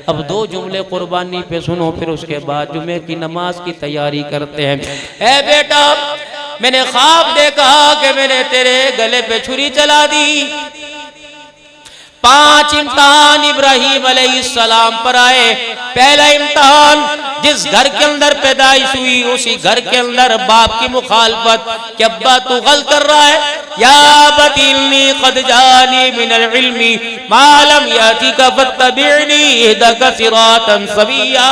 अब 2 जुमले कुर्बानी पे सुनो, फिर उसके बाद जुमे की नमाज की तैयारी करते हैं। ए बेटा, मैंने ख्वाब देखा कि मैंने तेरे गले पे छुरी चला दी। 5 इम्तिहान इब्राहिम अलैहिस्सलाम पर आए। पहला इम्तिहान, जिस घर के अंदर पैदाइश हुई उसी घर के अंदर बाप की मुखालफत कि अब्बा तू गलत कर रहा है। या बतिलनी कद जानी मिनल इल्मी मा लम यातिका फत्तबिअनी इहदका सिरातन सविया।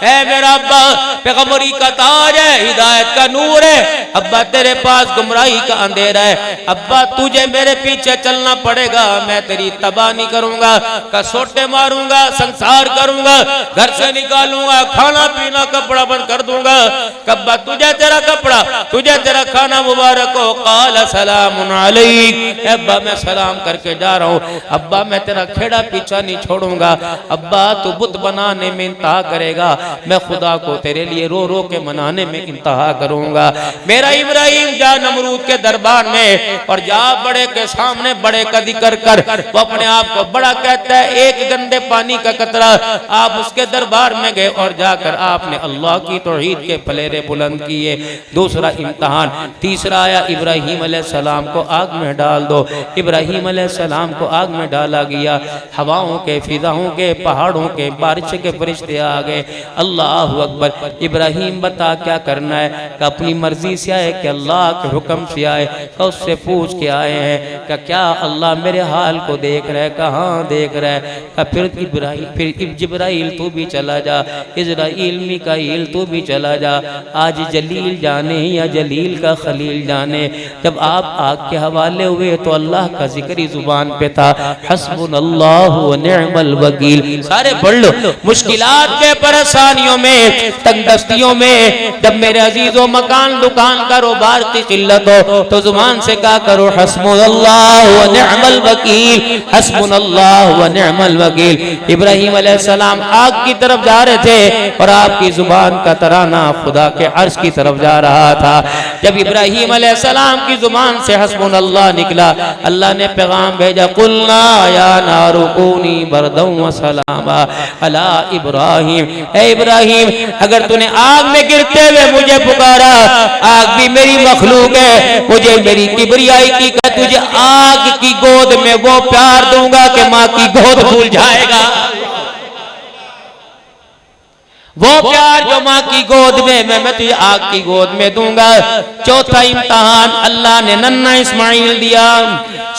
है मेरा अब्बा पैगंबरी का ताज है, हिदायत का नूर है। अब्बा तेरे पास गुमराही का अंधेरा है। अब्बा तुझे मेरे पीछे चलना पड़ेगा, मैं तेरी तबाह नहीं करूंगा, कसोटे मारूंगा, संसार करूंगा, घर से निकालूंगा, खाना पीना कपड़ा बंद कर दूंगा। अब्बा तुझे तेरा कपड़ा, तुझे तेरा खाना मुबारक हो। काला सलामुन अलैक। अब्बा मैं सलाम करके जा रहा हूँ। अब्बा मैं तेरा खेड़ा पीछा नहीं छोड़ूंगा। अब्बा तू बुत बनाने में इंतहा करेगा, मैं खुदा को तेरे लिए रो रो के मनाने में इंतहा करूंगा। मेरा इब्राहिम जा नमरूद के दरबार में और जा बड़े के सामने बड़े का जिक्र कर। वो अपने आप को बड़ा कहता है, एक गंदे पानी का कतरा। आप उसके दरबार में गए और जाकर आपने अल्लाह की तौहीद के फलेरे बुलंद किए। दूसरा इम्तिहान, तीसरा आया, इब्राहिम अलैहिस्सलाम को आग में डाल दो। इब्राहिम अलैहिस्सलाम को आग में डाला गया। हवाओं के, फिजाओं के, पहाड़ों के, बारिश के फरिश्ते आ गए। अल्लाह अकबर। इब्राहिम बता क्या करना है? कि अपनी मर्जी से आए कि अल्लाह के हुक्म से आए? तो उससे पूछ के आए हैं कि क्या अल्लाह मेरे हाल को देख रहा है? कहाँ देख रहा है? कि फिर जिब्राइल तू भी चला जा, इज़राइल मिकाईल तू भी चला जा। आज जलील जाने या जलील का खलील जाने, जब आप आग के हवाले हुए तो अल्लाह का जिक्र जुबान पे था। हस्बुनल्लाहु व निअमल वकील। सारे पढ़ लो। मुश्किलात में, परेशानियों में, तंगदस्तियों में, जब मेरे अजीजों मकान दुकान कारोबार की किल्लत हो तो जुबान से क्या करो? हस्बुनल्लाहु व निअमल वकील, हस्बुनल्लाहु व निअमल वकील। इब्राहिम अलैहिस्सलाम आग की तरफ जा रहे थे और आपकी जुबान का तराना खुदा के अर्श की तरफ जा रहा था। जब इब्राहिम अलैहिस्सलाम की जुबान से हस्बुनल्लाह निकला, अल्लाह ने पैगाम भेजा, कुल्ना या नारु कूनी बरदम व सलामा अला इब्राहिम। ए इब्राहिम, अगर तूने आग में गिरते हुए मुझे पुकारा, आग भी मेरी मखलूक है, मुझे मेरी किबरियाई की का तुझे आग की गोद में वो प्यार दूंगा कि माँ की गोद भूल जाएगा। वो प्यार जो माँ की गोद में मैं तुझे आग की गोद में दूंगा। चौथा इम्तिहान अल्लाह ने नन्ना इस्माइल दिया।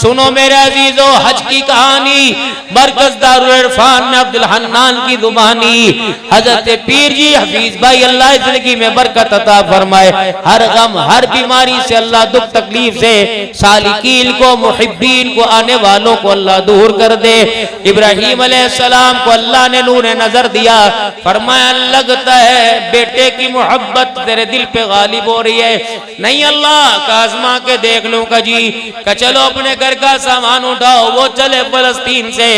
सुनो मेरे अजीजों, हज की कहानी मरकज दारुल इरफान में अब्दुल हन्नान की जुबानी हजरत पीर जी हफीज भाई अल्लाह जिंदगी में बरकत अता फरमाए। हर गम, हर बीमारी से अल्लाह, दुख तकलीफ से सालिकीन को, मुहिब्बीन को, आने वालों को अल्लाह दूर कर दे। इब्राहिम अलैहिस्सलाम को अल्लाह ने नूर नजर दिया। फरमाया, लगता है बेटे की मोहब्बत तेरे दिल पे गालिब हो रही है। नहीं अल्लाह का आजमा के देख लूंगा जी। का चलो अपने घर का सामान उठाओ। वो चले फलस्तीन से।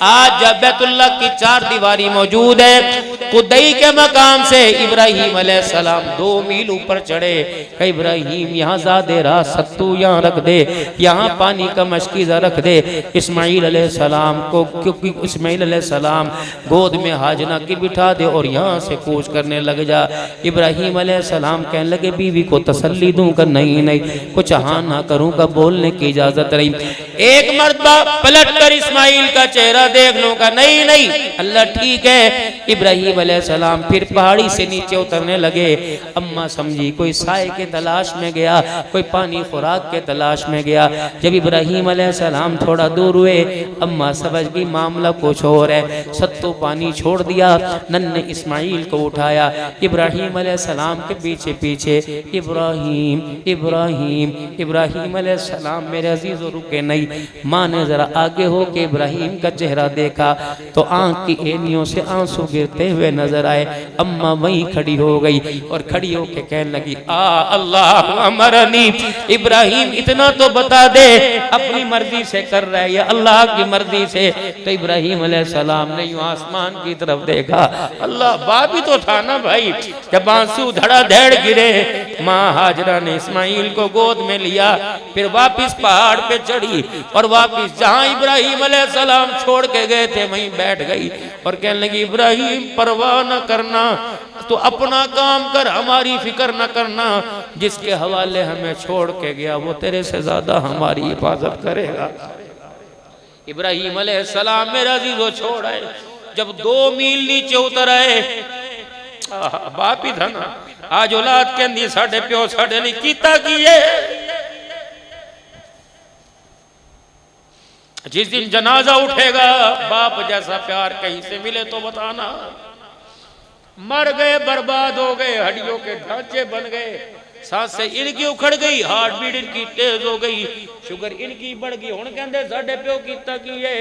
आज जब बैतुल्लाह की 4 दीवारी मौजूद है, खुदाई के मकाम से इब्राहिम अलैहिस्सलाम 2 मील ऊपर चढ़े। कई इब्राहिम यहाँ ज़ादे रहा सत्तू यहाँ रख दे, यहाँ पानी का मशकीज़ा रख दे इस्माइल अलैहिस्सलाम को, क्योंकि इस्माइल अलैहिस्सलाम गोद में हाजना की बिठा दे और यहाँ से कूच करने लग जा। इब्राहिम अलैहिस्सलाम कहने लगे, बीवी को तसल्ली दूं का? नहीं नहीं, कुछ हाँ ना करूं का? बोलने की इजाजत नहीं। एक मर्तबा पलट कर इस्माइल का चेहरा देख लूं का? नहीं नहीं। अल्लाह ठीक है। इब्राहिम अलैहिस्सलाम फिर पहाड़ी से नीचे उतरने लगे। अम्मा समझी कोई साए के तलाश में गया, कोई पानी खुराक के तलाश में गया। जब इब्राहिम अलैहिस्सलाम थोड़ा दूर हुए, अम्मा समझ गई मामला कुछ और है। सत्तू पानी छोड़ दिया, नन्हे इस्माइल को उठाया। इब्राहिम अलैहिस्सलाम के पीछे पीछे इब्राहिम इब्राहिम इब्राहिम अलैहिस्सलाम मेरे अजीजों रुके नहीं। माँ ने जरा आगे हो के इब्राहिम का चेहरा देखा तो आंख की एनियों से आंसू गिरते हुए नजर आए। अम्मा वहीं खड़ी हो गई और खड़ी होके कहने लगी, अल्लाह अमरनी, इब्राहिम इतना तो बता दे अपनी मर्जी से कर रहा है या अल्लाह की मर्जी से? तो इब्राहिम अलैहिस्सलाम ने यूं आसमान की तरफ देखा। अल्लाह बाप ही तो था ना भाई। जब आंसू धड़ाधड़ गिरे माँ हाजरा ने इस्माइल को गोद में लिया, फिर वापस पहाड़ पे चढ़ी और वापस जहाँ इब्राहिम अलैहिस्सलाम छोड़ के गए थे वहीं बैठ गई और कहने लगी, इब्राहिम परवाह न करना, तो अपना काम कर, हमारी फिक्र न करना। जिसके हवाले हमें छोड़ के गया वो तेरे से ज्यादा हमारी हिफाजत करेगा। इब्राहिम अलैहिस्सलाम मेरा अजीजों छोड़ आए, जब 2 मील नीचे उतर आए, बाप ही था ना, आज औलाद कहती साढ़े प्यो साढ़े नहीं कीता किए। जिस दिन जनाजा उठेगा बाप जैसा प्यार कहीं से मिले तो बताना। मर गए, बर्बाद हो गए, हड्डियों के ढांचे बन गए, सांसें इनकी उखड़ गई, हार्ट बीट इनकी तेज हो गई, शुगर इनकी बढ़ गई। हुण कहंदे साडे प्यो कीता की है।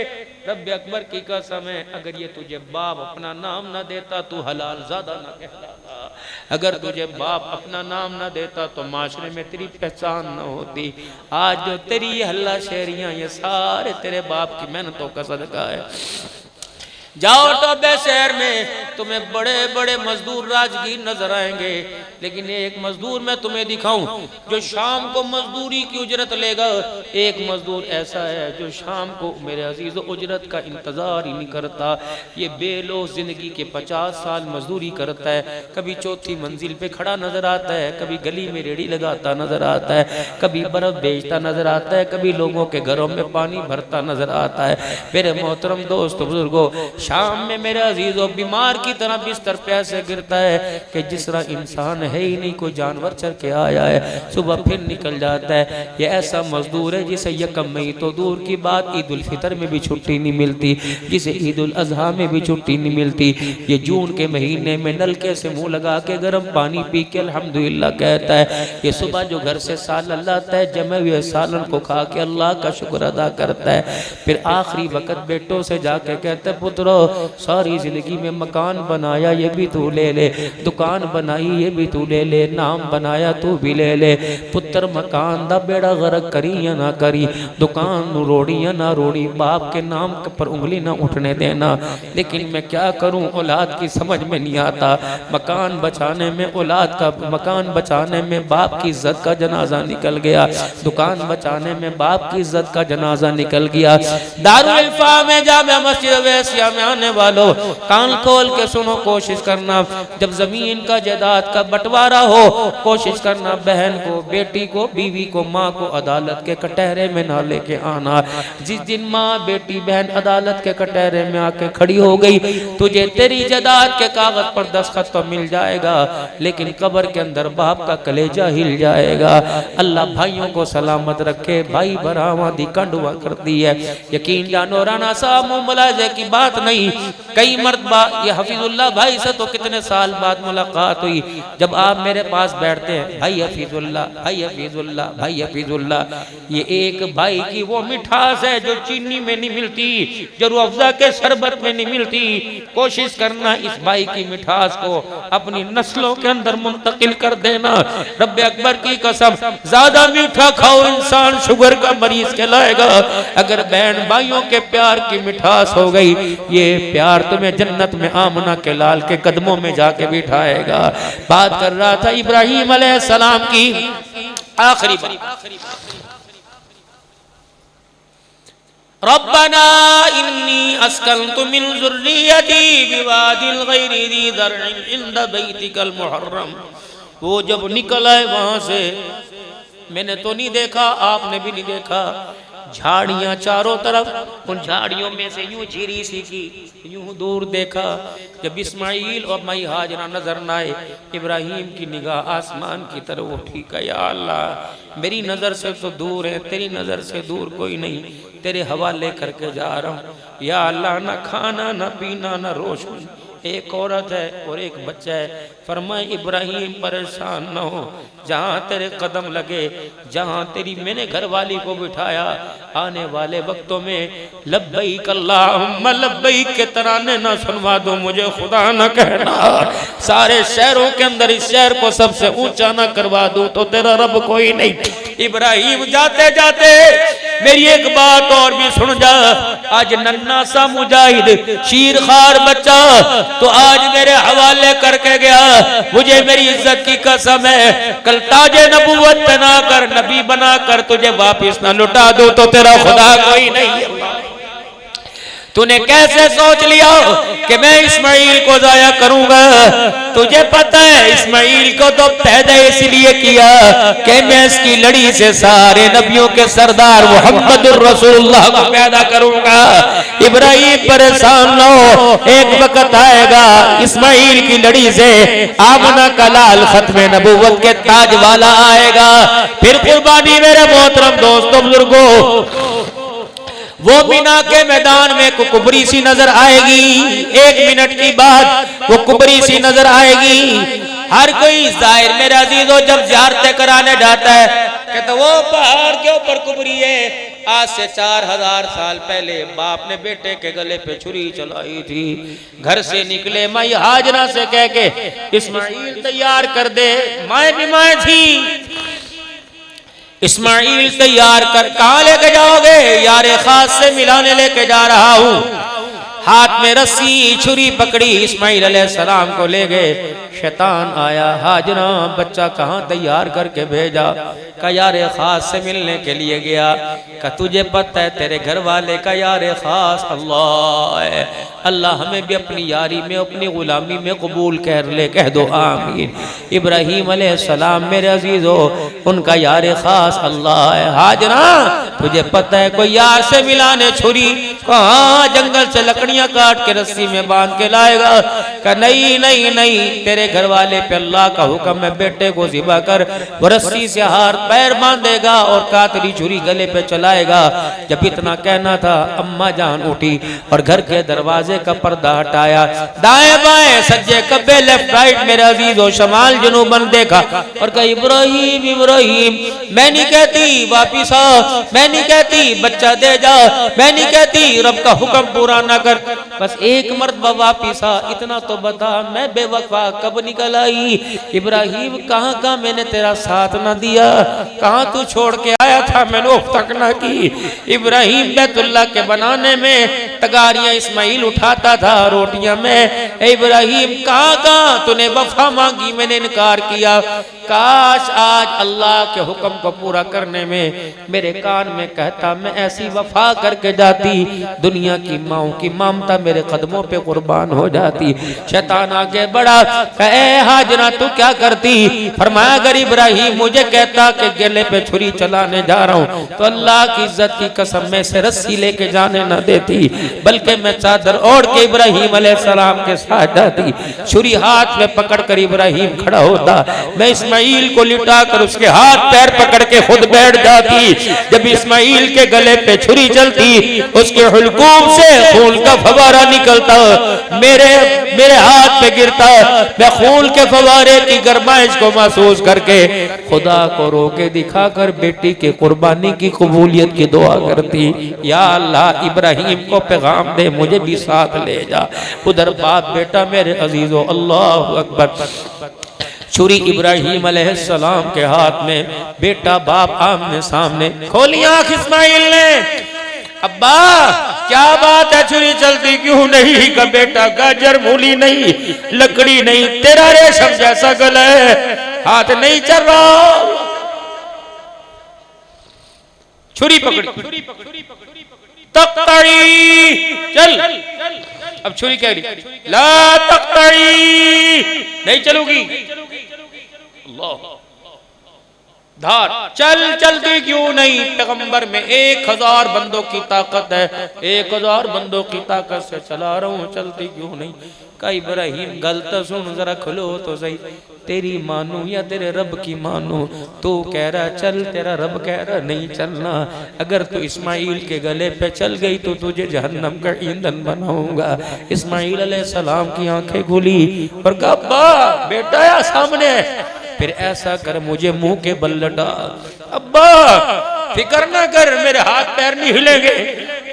रब अकबर की कसम है, अगर ये तुझे बाप अपना नाम ना देता तू हलाल ज़्यादा ना कहलाता। अगर तुझे बाप अपना नाम ना देता तो माशरे में तेरी पहचान ना होती। आज जो तेरी ये हल्ला शेरियां, ये सारे तेरे बाप की मेहनतों का सदका है। जाओ टोबे शहर में तुम्हें बड़े बड़े मजदूर राजगीर नजर आएंगे, लेकिन एक मजदूर मैं तुम्हें दिखाऊं जो शाम को मजदूरी की उजरत लेगा। एक मजदूर ऐसा है जो शाम को मेरे अजीज उजरत का इंतजार ही नहीं करता। ये बेलोस जिंदगी के 50 साल मजदूरी करता है, कभी चौथी मंजिल पे खड़ा नजर आता है, कभी गली में रेड़ी लगाता नजर आता है, कभी बर्फ बेचता नजर आता है, कभी लोगों के घरों में पानी भरता नजर आता है। मेरे मोहतरम दोस्त बुजुर्गों, शाम में मेरे अजीजों बीमार की तरह बिस्तर पे ऐसे गिरता है कि जिस तरह इंसान है ही नहीं, कोई जानवर चल के आया है, सुबह फिर निकल जाता है। ये ऐसा मजदूर है जिसे यकम मई तो दूर की बात ईद उल फितर में भी छुट्टी नहीं मिलती, जिसे ईद उल अजहा में भी छुट्टी नहीं मिलती। ये जून के महीने में नलके से मुंह लगा के गर्म पानी पी के अल्हम्दुलिल्लाह कहता है। ये सुबह जो घर से सालन लाता है, जमे हुए सालन को खा के अल्लाह का शुक्र अदा करता है। फिर आखिरी वक्त बेटों से जाके कहता है, पुत्रो सारी जिंदगी में मकान बनाया ये भी तू ले ले, दुकान बनाई ये भी तू ले ले, नाम बनाया तू भी ले ले। पुत्र मकान दा बेड़ा गर्क करी या ना करी, दुकान रोड़ी या ना रोड़ी, बाप के नाम पर उंगली ना उठने देना। लेकिन मैं क्या करूं, औलाद की समझ में नहीं आता। मकान बचाने में औलाद का, मकान बचाने में बाप की इज्जत का जनाजा निकल गया, दुकान बचाने में बाप की इज्जत का जनाजा निकल गया। दारुल इल्फा में जामे मस्जिद वैसिया में आने वालों कान खोल के सुनो, कोशिश करना जब जमीन का जायदाद का बंटवारा हो, कोशिश करना बहन को, बेटी को, बीवी को, माँ को अदालत के कटहरे में ना लेके आना। जिस दिन माँ बेटी बहन अदालत के कटहरे में आके खड़ी हो गई, तुझे तेरी जायदाद के कागज पर दस्तखत तो मिल जाएगा, लेकिन कब्र के अंदर बाप का कलेजा हिल जाएगा। अल्लाह भाइयों को सलामत रखे। भाई बरावा दी कंडुआ करती है। यकीन जानो राना साहब मुलाजे की बात नहीं, कई मर्तबा ये हफीजुल्लाह भाई से तो कितने साल बाद मुलाकात हुई। जब आप मेरे पास बैठते हैं, भाई हफीजुल्लाह, भाई हफीजुल्लाह, भाई हफीजुल्लाह, ये एक भाई की वो मिठास है जो चीनी में नहीं मिलती, जो रूह अफ़ज़ा के शरबत में नहीं मिलती। कोशिश करना इस भाई की मिठास को अपनी नस्लों के अंदर मुंतकिल कर देना। रब अकबर की कसम, ज्यादा मीठा खाओ इंसान शुगर का मरीज कहलाएगा। अगर बहन भाइयों के प्यार की मिठास हो गई, ये प्यार तुम्हें जन्नत में आमना के लाल के कदमों में जाके बिठाएगा। बात कर रहा था इब्राहिम अलैहिस्सलाम की आखिरी बात। रब्बना इन्नी अस्कनतु मिन ज़ुर्रियती बिवादिल गैरि ज़ी ज़र्इन इंद बैतिकल मुहर्रम। वो जब निकल आए वहां से, मैंने तो नहीं देखा, आपने भी नहीं देखा, झाड़ियां चारों तरफ, उन झाड़ियों में से यूं झिरी सी की, यूं दूर देखा। जब इस्माइल और माई हाजरा नजर न आए, इब्राहिम की निगाह आसमान की तरफ उठी। का या अल्लाह, मेरी नजर से तो दूर है, तेरी नजर से दूर कोई नहीं, तेरे हवाले करके जा रहा हूँ। या अल्लाह, ना खाना ना पीना ना रोशनी, एक औरत है और एक बच्चा है। फरमाए इब्राहिम परेशान न हो, जहाँ तेरे कदम लगे, जहाँ तेरी मैंने घरवाली को बिठाया, आने वाले वक्तों में लब्बैक अल्लाहुम्मा लब्बैक के तराने ना सुनवा दो मुझे, खुदा न कहना सारे शहरों के अंदर इस शहर को सबसे ऊंचा ना करवा दूं तो तेरा रब कोई नहीं। इब्राहिम जाते जाते मेरी एक बात और भी सुन जा। आज नन्ना सा मुजाहिद शीरखार बच्चा तो आज मेरे हवाले करके गया, मुझे मेरी इज्जत की कसम है कल ताजे नबूवत बना कर नबी बना कर तुझे वापिस ना लुटा दो तो तेरा खुदा कोई नहीं। तूने कैसे सोच लिया कि मैं इस्माइल को जाया करूंगा? तुझे पता है इस्माइल को तो पैदा इसलिए किया कि मैं इसकी लड़ी से सारे नबियों के सरदार मुहम्मदुर रसूलुल्लाह को पैदा करूंगा। इब्राहिम परेशान न हो, एक वक्त आएगा इस्माइल की लड़ी से आमना का लाल खत्मे नबूवत के ताज वाला आएगा। फिर कुर्बानी मेरे मोहतरम दोस्तों बुजुर्गों, वो मीना के मैदान में कुबरी सी नजर आएगी। 1 मिनट की बाद वो कुबरी सी नजर आएगी। हर कोई जाहिर मेरे अजीजों जब ज़ियारतें कराने जाता है कहता वो पहाड़ के ऊपर कुबरी है। आज से 4000 साल पहले बाप ने बेटे के गले पे छुरी चलाई थी। घर से निकले माई हाजरा से कह के इस्माइल तैयार कर दे। माए भी माए थी। इस्माइल तैयार कर कहाँ लेके जाओगे? यारे खास से मिलाने लेके जा रहा हूँ। हाथ में रस्सी छुरी पकड़ी इस्माइल अलैहिस्सलाम को ले गए। शैतान आया, हाजरा बच्चा कहाँ तैयार करके भेजा? का यारे खास से मिलने के लिए गया। का तुझे पता है तेरे घर वाले का यारे खास अल्लाह है। अल्लाह हमें भी अपनी यारी में अपनी गुलामी में कबूल कर ले, कह दो आमीन। इब्राहिम अलैहिस्सलाम मेरे अजीजों उनका यारे खास अल्लाह है। हाजरा तुझे पता है कोई यार से मिलाने छुरी कहाँ जंगल से लकड़ियां काट के रस्सी में बांध के लाएगा? का नहीं नहीं नहीं, तेरे घर वाले पे अल्लाह का हुक्म है बेटे को ज़िबा कर। वो रस्सी से हाथ पैर बांधेगा और कातरी छुरी गले पे चलाएगा। जब इतना कहना था अम्मा जान उठी और घर के दरवाजे का पर्दा हटाया। दाएं बाएं सज्जे कब्बे लेफ्ट राइट मेरे अजीजों शमाल जुनूबन देखा और कहा इब्राहिम इब्राहिम मैं नहीं कहती वापिस आ, मैं नहीं कहती बच्चा दे जा, मैं नहीं कहती रब का हुक्म पूरा ना कर, बस एक मर्तबा वापिस आ, इतना तो बता मैं बेवफा कब निकल आई? इब्राहिम कहाँ कहाँ मैंने तेरा साथ ना दिया, कहाँ तू छोड़ के आया था मैंने उफ तक ना की। इब्राहिम बैतुल्लाह के बनाने में तगारियां इस्माइल उठाता था रोटियां में। इब्राहिम कहाँ कहाँ तूने वफा मांगी मैंने इनकार किया। काश आज अल्लाह के हुक्म को पूरा करने में मेरे कान में कहता मैं ऐसी वफा करके जाती दुनिया की माओ की ममता मेरे कदमों पे कुर्बान हो जाती। शैतान आगे बढ़ा, कहे हाजरा तू क्या करती? फरमाया अगर इब्राहिम मुझे कहता कि गले पे छुरी चलाने जा रहा हूँ तो अल्लाह की इज्जत की कसम में से रस्सी लेके जाने न देती, बल्कि मैं चादर ओढ़ के इब्राहिम अलैहिस्सलाम के साथ जाती। छुरी हाथ में पकड़ कर इब्राहिम खड़ा होता, मैं इस्माइल को लिटा कर उसके हाथ पैर पकड़ के खुद बैठ जाती। जब इस्माइल के गले पे छुरी चलती उसके हुलकूम से खून का फवारा निकलता, मेरे हाथ पे गिरता। मैं खून के फवारे की गरमाइश को महसूस करके खुदा को रोके दिखाकर बेटी के कुर्बानी की कबूलियत की दुआ करती। या अल्लाह इब्राहिम को पैगाम दे मुझे भी साथ ले जा। उधर बाप बेटा मेरे अजीजों अल्लाह अकबर। छुरी इब्राहिम अलैहिस्सलाम के हाथ में, बेटा बाप आमने सामने। खोली आंख इस्माइल ने, अब्बा क्या बात है छुरी चलती क्यों नहीं? का बेटा गाजर मूली नहीं लकड़ी नहीं तेरा रेशम जैसा गला है हाथ नहीं चल रहा। छुरी पकड़ी तख्तड़ी चल। अब छुरी कह रही ला तख्तड़ी नहीं चलूगी। अल्लाह धार चल चलती क्यों नहीं? पैगंबर में 1000 बंदों की ताकत है, 1000 बंदों की ताकत से चला रहा हूँ, चलती क्यों नहीं? का इब्राहिम गलत सुन जरा खुलो तो सही, तेरी मानू या तेरे रब की मानू? तू कह रहा चल, तेरा रब कह रहा नहीं चलना। अगर तू इस्माइल के गले पे चल गई तो तुझे जहन्नम का ईंधन बनाऊंगा। इस्माइल अलैहिस्सलाम की आंखें खुली और कहा अब्बा बेटा या सामने, फिर ऐसा कर मुझे मुंह के बल लटा। अब्बा फिक्र ना कर, मेरे हाथ हाथ पैर नहीं हिलेंगे,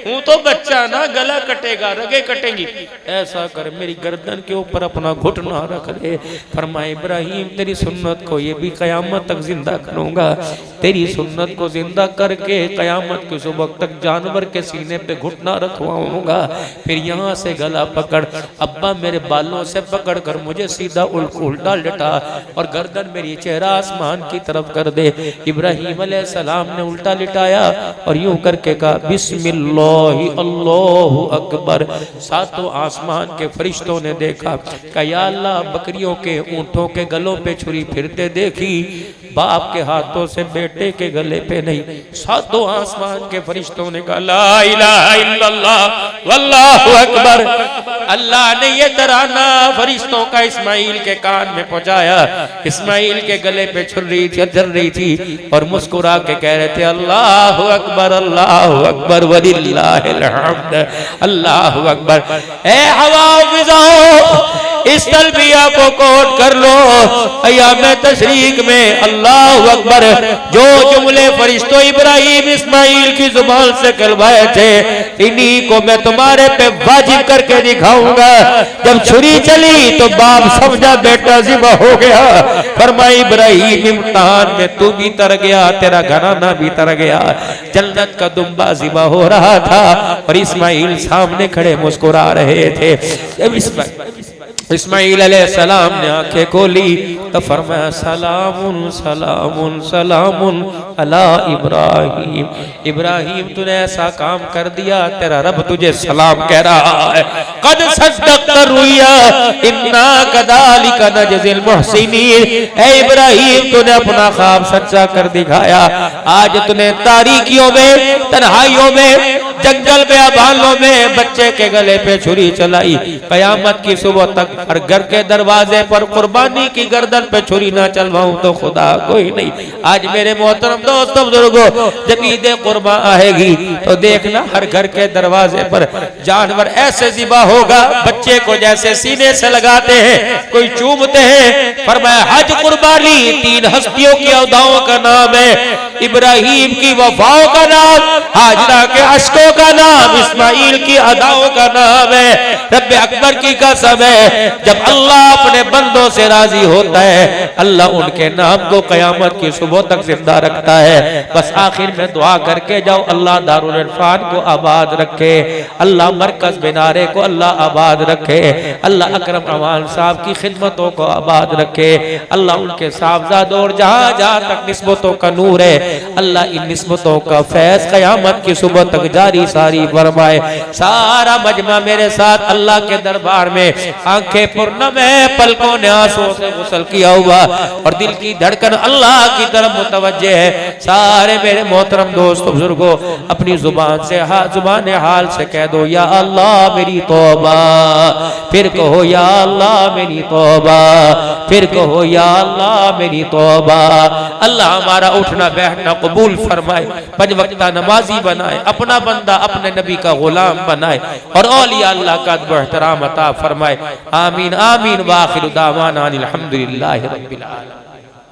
हूँ तो बच्चा ना, गला कटेगा, रगे कटेंगी। ऐसा कर मेरी गर्दन के ऊपर अपना घुटना रख दे। फरमाए इब्राहिम तेरी सुन्नत को ये भी कयामत तक जिंदा करूंगा, तेरी सुन्नत को जिंदा करके कयामत की सुबह तक जानवर के सीने पे घुटना रखवाऊंगा। फिर यहाँ से गला पकड़, अब्बा मेरे बालों से पकड़ कर मुझे सीधा उल्टा लिटा और गर्दन मेरी चेहरा आसमान की तरफ कर दे। इब्राहिम अलैहिस्सलाम ने उल्टा लिटाया और यूं करके कहा बिस्मिल्लाह अल्लाहु अकबर। सातों आसमान के फरिश्तों ने देखा कि या अल्लाह बकरियों के ऊंटों के गलों पे छुरी फिरते देखी, बाप के हाथों से बेटे के गले पे नहीं। सातों आसमान के फरिश्तों ने कहा ला इलाहा इल्लल्लाह वल्लाहु अकबर। अल्लाह ने ये तराना फरिश्तों का इस्माइल के कान में पहुंचाया। इस्माइल के गले पे छुरी चल रही थी और मुस्कुरा के कह रहे थे अल्लाहु अकबर अल्लाहु अकबर वलिल्लाहिल हम्द, अल्लाहु अकबर। ए हवा फिजाओ इस तलबिया को कोट कर लो अय्याम तशरीक में अल्लाहु अकबर। जो जुमले फरिश्तों इब्राहिम इस्माइल की जुबान से कहलवाए थे, इन्हीं को मैं तुम्हारे पे वाजिब करके दिखाऊंगा। जब छुरी चली तो बाप समझा बेटा ज़िबा हो गया। फरमाया इब्राहिम इम्तिहान में तू भी तर गया, तेरा घराना भी तर गया। जन्नत का दुम्बा ज़िबा हो रहा था और इस्माइल सामने खड़े मुस्कुरा रहे थे। इस्माइल अलैहिस्सलाम ने आंखें खोली तो फरमाया सलामुन सलामुन सलामुन अला इब्राहिम। इब्राहिम तूने ऐसा काम कर दिया, तेरा रब तुझे सलाम कह रहा है। कद सद्दक़्ता रुया इन्ना कज़ालिका नजज़िल मुहसिनीन। ए इब्राहिम तूने अपना ख्वाब सच्चा कर दिखाया। आज तूने तारीकियों में, तन्हाइयों में, जंगल बेअबानों में बच्चे के गले पे छुरी चलाई। कयामत की सुबह तक और घर के दरवाजे पर कुर्बानी की गर्दन पे छुरी ना चलवाऊं तो खुदा कोई नहीं। आज मेरे मोहतरम दोस्तों बुजुर्गों, जब ईद कुर्बा आएगी तो देखना हर घर के दरवाजे पर जानवर ऐसे ज़िबा होगा, बच्चे को जैसे सीने से लगाते हैं, कोई चूमते हैं। फरमाया हज कुर्बानी 3 हस्तियों की अदाओं का नाम है। इब्राहिम की वफाओं का नाम, हाजरा के अश्कों का नाम, इस्माइल की अदाओं का नाम है। रब्बे अकबर की कसम है, जब अल्लाह अपने बंदों से राजी होता है, अल्लाह उनके नाम को कयामत की सुबह तक जिंदा रखता है। बस आखिर में दुआ करके जाओ, अल्लाह दारुल इरफान को आबाद रखे, अल्लाह मरकज बिनारे को अल्लाह आबाद रखे, अल्लाह अकरम अमान साहब की खिदमतों को आबाद रखे, अल्लाह उनके साहबजादों और जहाँ जहाँ तक निस्बतों का नूर है, अल्लाह इन निस्बतों का फैज कयामत की सुबह तक जारी सारी फरमाए। सारा मजमा मेरे साथ अल्लाह के दरबार में आंखें पूर्णम है, पलकों ने आंसुओं से गुस्ल किया हुआ और दिल की धड़कन अल्लाह की तरफ मुतवज्जे है। सारे मेरे मोहतरम दोस्तों बुजुर्गों, अपनी जुबान से जुबान हाल से कह दो या अल्लाह मेरी तौबा, फिर कहो या अल्लाह मेरी तौबा, फिर कहो या अल्लाह मेरी तौबा। अल्लाह हमारा उठना बैठना कबूल फरमाए, 5 वक्ता नमाजी बनाए, अपना बंदा अपने नबी का गुलाम बनाए और औलिया अल्लाह का अदब एहतराम अता फरमाए। आमीन आमीन। व आखिर दावाना अनिल हम्दुलिल्लाहि रब्बिल आलमीन।